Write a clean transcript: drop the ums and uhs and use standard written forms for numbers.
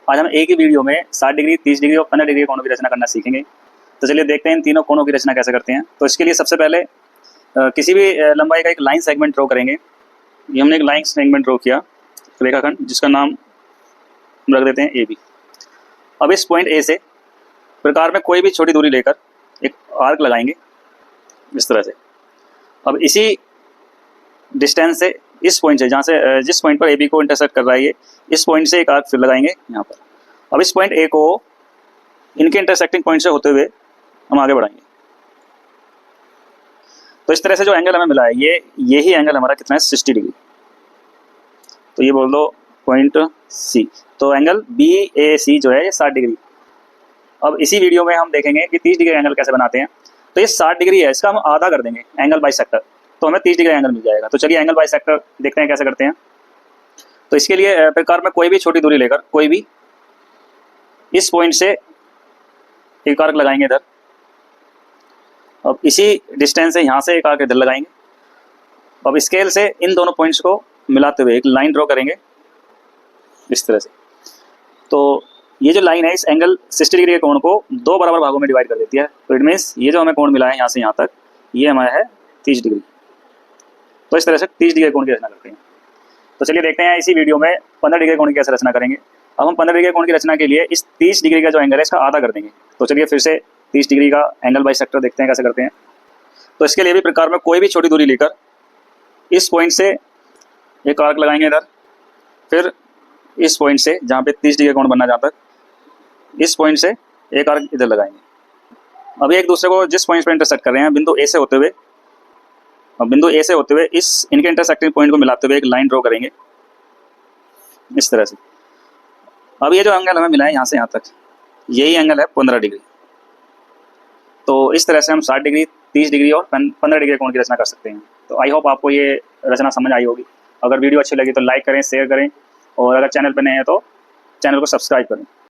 आज हम एक ही वीडियो में 60 डिग्री, 30 डिग्री और 15 डिग्री कोणों की रचना करना सीखेंगे। तो चलिए देखते हैं इन तीनों कोणों की रचना कैसे करते हैं। तो इसके लिए सबसे पहले किसी भी लंबाई का एक लाइन सेगमेंट ड्रॉ करेंगे। ये हमने एक लाइन सेगमेंट ड्रॉ किया रेखाखंड, जिसका नाम रख देते हैं ए बी। अब इस पॉइंट ए से प्रकार में कोई भी छोटी दूरी लेकर एक आर्क लगाएंगे इस तरह से। अब इसी डिस्टेंस से इस पॉइंट से, जहाँ से जिस पॉइंट पर ए बी को इंटरसेक्ट कर रहा है, ये इस पॉइंट से एक आर्क फिर लगाएंगे यहाँ पर। अब इस पॉइंट ए को इनके इंटरसेक्टिंग पॉइंट से होते हुए हम आगे बढ़ाएंगे। तो इस तरह से जो एंगल हमें मिला है, ये ही एंगल हमारा कितना है, 60 डिग्री। तो ये बोल दो पॉइंट सी। तो एंगल बी ए सी जो है ये 60 डिग्री। अब इसी वीडियो में हम देखेंगे कि 30 डिग्री एंगल कैसे बनाते हैं। तो ये 60 डिग्री है, इसका हम आधा कर देंगे एंगल बाइसेक्टर, तो हमें 30 डिग्री एंगल मिल जाएगा। तो चलिए एंगल बाइसेक्टर देखते हैं कैसे करते हैं। तो इसके लिए प्रकार में कोई भी छोटी दूरी लेकर, कोई भी इस पॉइंट से एक आर्क लगाएंगे इधर। अब इसी डिस्टेंस से यहाँ से एक आर्क इधर लगाएंगे। अब स्केल से इन दोनों पॉइंट्स को मिलाते हुए एक लाइन ड्रॉ करेंगे इस तरह से। तो ये जो लाइन है, इस एंगल 60 डिग्री के कोण को दो बराबर भागों में डिवाइड कर देती है। तो इट मीन्स ये जो हमें कोण मिला है यहाँ से यहाँ तक, ये हमारा है 30 डिग्री। तो इस तरह से 30 डिग्री कोण की रचना करते हैं। तो चलिए देखते हैं इसी वीडियो में 15 डिग्री कोण की कैसे रचना करेंगे। अब हम 15 डिग्री कोण की रचना के लिए इस 30 डिग्री का जो एंगल है इसका आधा कर देंगे। तो चलिए फिर से 30 डिग्री का एंगल बाइसेक्टर देखते हैं कैसे करते हैं। तो इसके लिए भी प्रकार में कोई भी छोटी दूरी लेकर इस पॉइंट से एक आर्क लगाएंगे इधर, फिर इस पॉइंट से जहाँ पे 30 डिग्री कोण बनना, जहाँ तक इस पॉइंट से एक आर्क इधर लगाएंगे। अब एक दूसरे को जिस पॉइंट पर इंटरसेक्ट कर रहे हैं, बिंदु ए से होते हुए, अब बिंदु ए से होते हुए इस इनके इंटरसेक्टिंग पॉइंट को मिलाते हुए एक लाइन ड्रॉ करेंगे इस तरह से। अब ये जो एंगल हमें मिला है यहाँ से यहाँ तक, यही एंगल है 15 डिग्री। तो इस तरह से हम 60 डिग्री, 30 डिग्री और 15 डिग्री कोण की रचना कर सकते हैं। तो आई होप आपको ये रचना समझ आई होगी। अगर वीडियो अच्छी लगी तो लाइक करें, शेयर करें, और अगर चैनल पर नए हैं तो चैनल को सब्सक्राइब करें।